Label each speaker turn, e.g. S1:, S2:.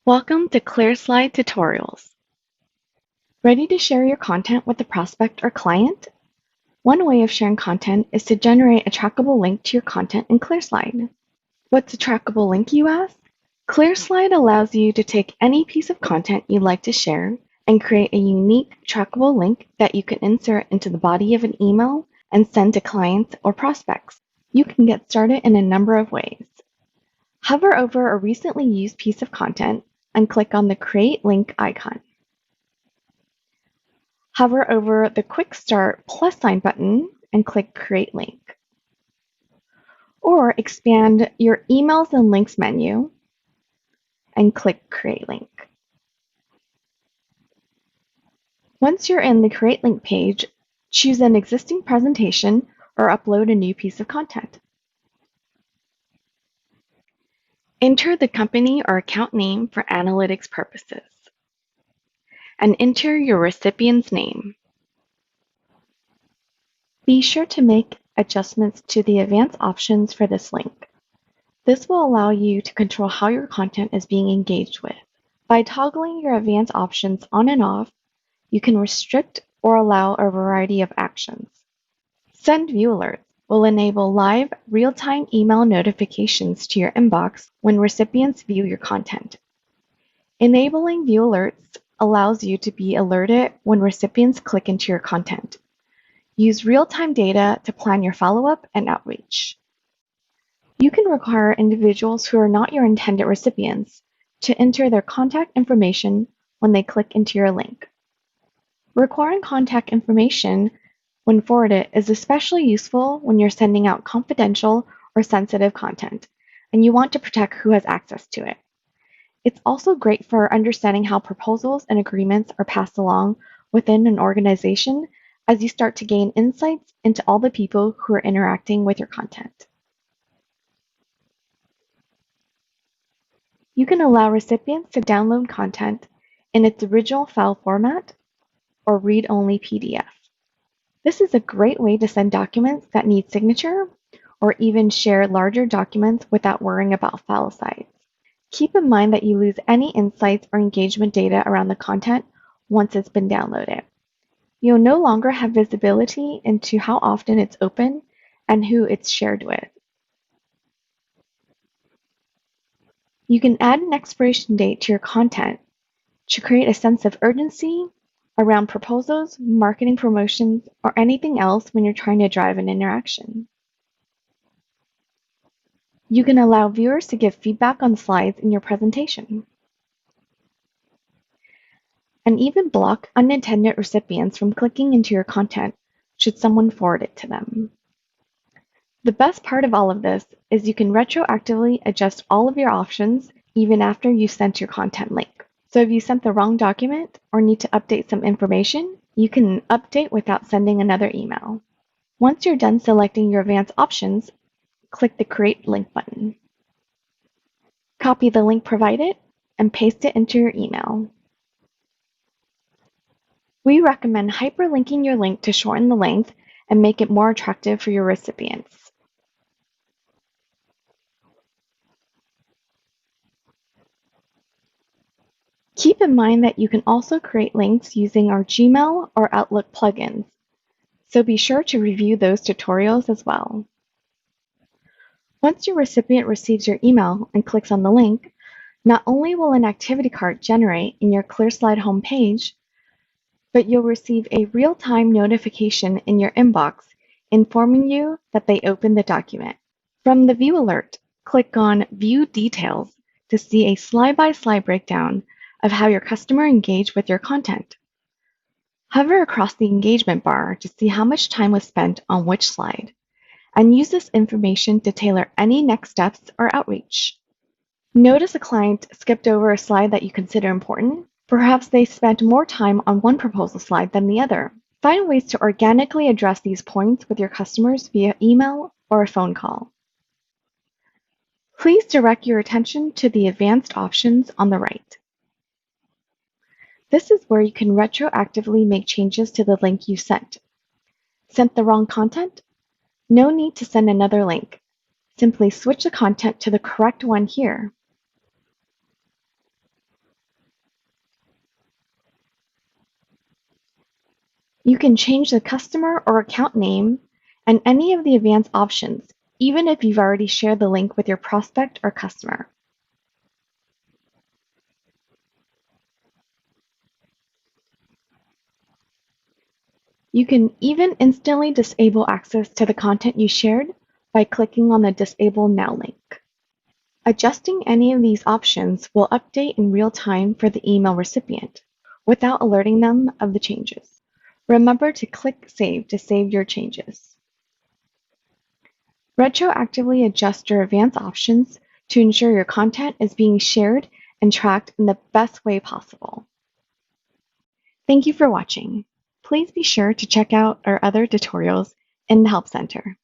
S1: Welcome to ClearSlide Tutorials. Ready to share your content with a prospect or client? One way of sharing content is to generate a trackable link to your content in ClearSlide. What's a trackable link, you ask? ClearSlide allows you to take any piece of content you'd like to share and create a unique trackable link that you can insert into the body of an email and send to clients or prospects. You can get started in a number of ways. Hover over a recently used piece of content and click on the Create Link icon. Hover over the Quick Start plus sign button and click Create Link. Or expand your Emails and Links menu and click Create Link. Once you're in the Create Link page, choose an existing presentation or upload a new piece of content. Enter the company or account name for analytics purposes, and enter your recipient's name. Be sure to make adjustments to the advanced options for this link. This will allow you to control how your content is being engaged with. By toggling your advanced options on and off, you can restrict or allow a variety of actions. Send View Alerts will enable live, real-time email notifications to your inbox when recipients view your content. Enabling View Alerts allows you to be alerted when recipients click into your content. Use real-time data to plan your follow-up and outreach. You can require individuals who are not your intended recipients to enter their contact information when they click into your link. Requiring contact information when forwarded is especially useful when you're sending out confidential or sensitive content, and you want to protect who has access to it. It's also great for understanding how proposals and agreements are passed along within an organization as you start to gain insights into all the people who are interacting with your content. You can allow recipients to download content in its original file format or read-only PDF. This is a great way to send documents that need signature or even share larger documents without worrying about file size. Keep in mind that you lose any insights or engagement data around the content once it's been downloaded. You'll no longer have visibility into how often it's open and who it's shared with. You can add an expiration date to your content to create a sense of urgency around proposals, marketing promotions, or anything else when you're trying to drive an interaction. You can allow viewers to give feedback on slides in your presentation, and even block unintended recipients from clicking into your content should someone forward it to them. The best part of all of this is you can retroactively adjust all of your options even after you sent your content link. So if you sent the wrong document or need to update some information, you can update without sending another email. Once you're done selecting your advanced options, click the Create Link button. Copy the link provided and paste it into your email. We recommend hyperlinking your link to shorten the length and make it more attractive for your recipients. Keep in mind that you can also create links using our Gmail or Outlook plugins, so be sure to review those tutorials as well. Once your recipient receives your email and clicks on the link, not only will an activity card generate in your ClearSlide homepage, but you'll receive a real-time notification in your inbox informing you that they opened the document. From the View Alert, click on View Details to see a slide-by-slide breakdown of how your customer engaged with your content. Hover across the engagement bar to see how much time was spent on which slide, and use this information to tailor any next steps or outreach. Notice a client skipped over a slide that you consider important. Perhaps they spent more time on one proposal slide than the other. Find ways to organically address these points with your customers via email or a phone call. Please direct your attention to the advanced options on the right. This is where you can retroactively make changes to the link you sent. Sent the wrong content? No need to send another link. Simply switch the content to the correct one here. You can change the customer or account name and any of the advanced options, even if you've already shared the link with your prospect or customer. You can even instantly disable access to the content you shared by clicking on the Disable Now link. Adjusting any of these options will update in real time for the email recipient without alerting them of the changes. Remember to click Save to save your changes. Retroactively adjust your advanced options to ensure your content is being shared and tracked in the best way possible. Thank you for watching. Please be sure to check out our other tutorials in the Help Center.